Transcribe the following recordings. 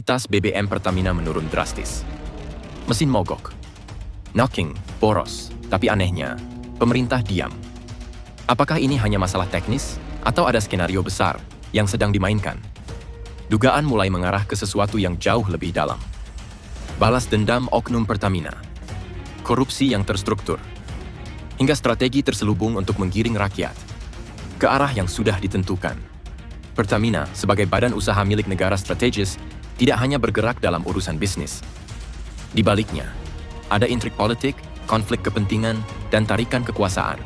kualitas BBM Pertamina menurun drastis. Mesin mogok. Knocking, boros, tapi anehnya, pemerintah diam. Apakah ini hanya masalah teknis, atau ada skenario besar yang sedang dimainkan? Dugaan mulai mengarah ke sesuatu yang jauh lebih dalam. Balas dendam oknum Pertamina. Korupsi yang terstruktur. Hingga strategi terselubung untuk menggiring rakyat ke arah yang sudah ditentukan. Pertamina, sebagai badan usaha milik negara strategis, tidak hanya bergerak dalam urusan bisnis. Di baliknya, ada intrik politik, konflik kepentingan, dan tarikan kekuasaan.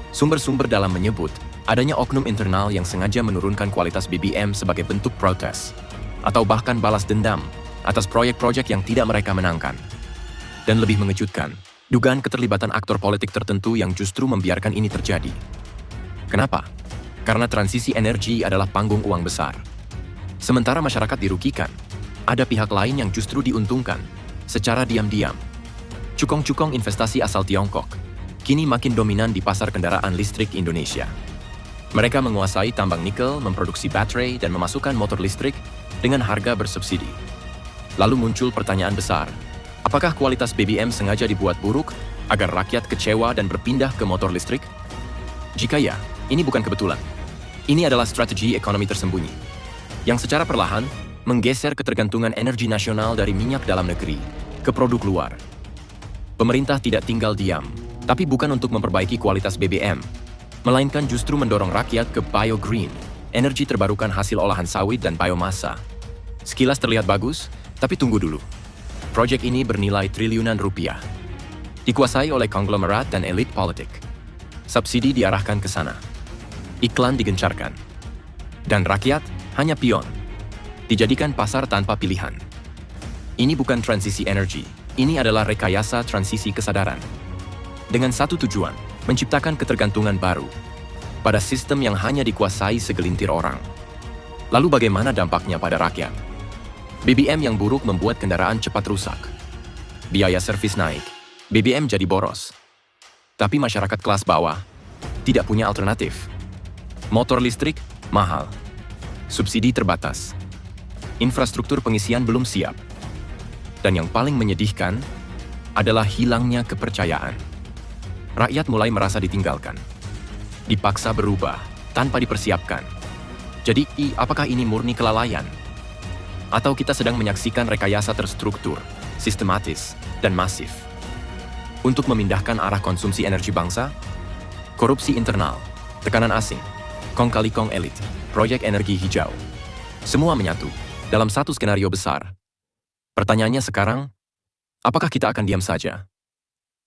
Sumber-sumber dalam menyebut adanya oknum internal yang sengaja menurunkan kualitas BBM sebagai bentuk protes, atau bahkan balas dendam atas proyek-proyek yang tidak mereka menangkan. Dan lebih mengejutkan, dugaan keterlibatan aktor politik tertentu yang justru membiarkan ini terjadi. Kenapa? Karena transisi energi adalah panggung uang besar. Sementara masyarakat dirugikan, ada pihak lain yang justru diuntungkan secara diam-diam. Cukong-cukong investasi asal Tiongkok kini makin dominan di pasar kendaraan listrik Indonesia. Mereka menguasai tambang nikel, memproduksi baterai, dan memasukkan motor listrik dengan harga bersubsidi. Lalu muncul pertanyaan besar, apakah kualitas BBM sengaja dibuat buruk agar rakyat kecewa dan berpindah ke motor listrik? Jika ya, ini bukan kebetulan. Ini adalah strategi ekonomi tersembunyi, yang secara perlahan menggeser ketergantungan energi nasional dari minyak dalam negeri ke produk luar. Pemerintah tidak tinggal diam, tapi bukan untuk memperbaiki kualitas BBM, melainkan justru mendorong rakyat ke bio-green, energi terbarukan hasil olahan sawit dan biomasa. Sekilas terlihat bagus, tapi tunggu dulu. Proyek ini bernilai triliunan rupiah. Dikuasai oleh konglomerat dan elit politik. Subsidi diarahkan ke sana. Iklan digencarkan. Dan rakyat hanya pion. Dijadikan pasar tanpa pilihan. Ini bukan transisi energi, ini adalah rekayasa transisi kesadaran. Dengan satu tujuan, menciptakan ketergantungan baru pada sistem yang hanya dikuasai segelintir orang. Lalu bagaimana dampaknya pada rakyat? BBM yang buruk membuat kendaraan cepat rusak. Biaya servis naik, BBM jadi boros. Tapi masyarakat kelas bawah tidak punya alternatif. Motor listrik mahal. Subsidi terbatas. Infrastruktur pengisian belum siap. Dan yang paling menyedihkan adalah hilangnya kepercayaan. Rakyat mulai merasa ditinggalkan. Dipaksa berubah tanpa dipersiapkan. Jadi, apakah ini murni kelalaian? Atau kita sedang menyaksikan rekayasa terstruktur, sistematis, dan masif? Untuk memindahkan arah konsumsi energi bangsa? Korupsi internal, tekanan asing, kong kali kong elit, proyek energi hijau. Semua menyatu dalam satu skenario besar. Pertanyaannya sekarang, apakah kita akan diam saja?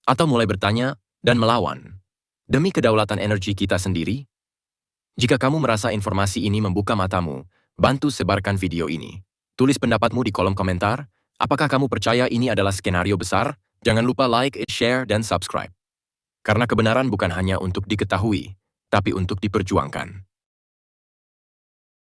Atau mulai bertanya dan melawan demi kedaulatan energi kita sendiri? Jika kamu merasa informasi ini membuka matamu, bantu sebarkan video ini. Tulis pendapatmu di kolom komentar. Apakah kamu percaya ini adalah skenario besar? Jangan lupa like, share, dan subscribe. Karena kebenaran bukan hanya untuk diketahui, tapi untuk diperjuangkan.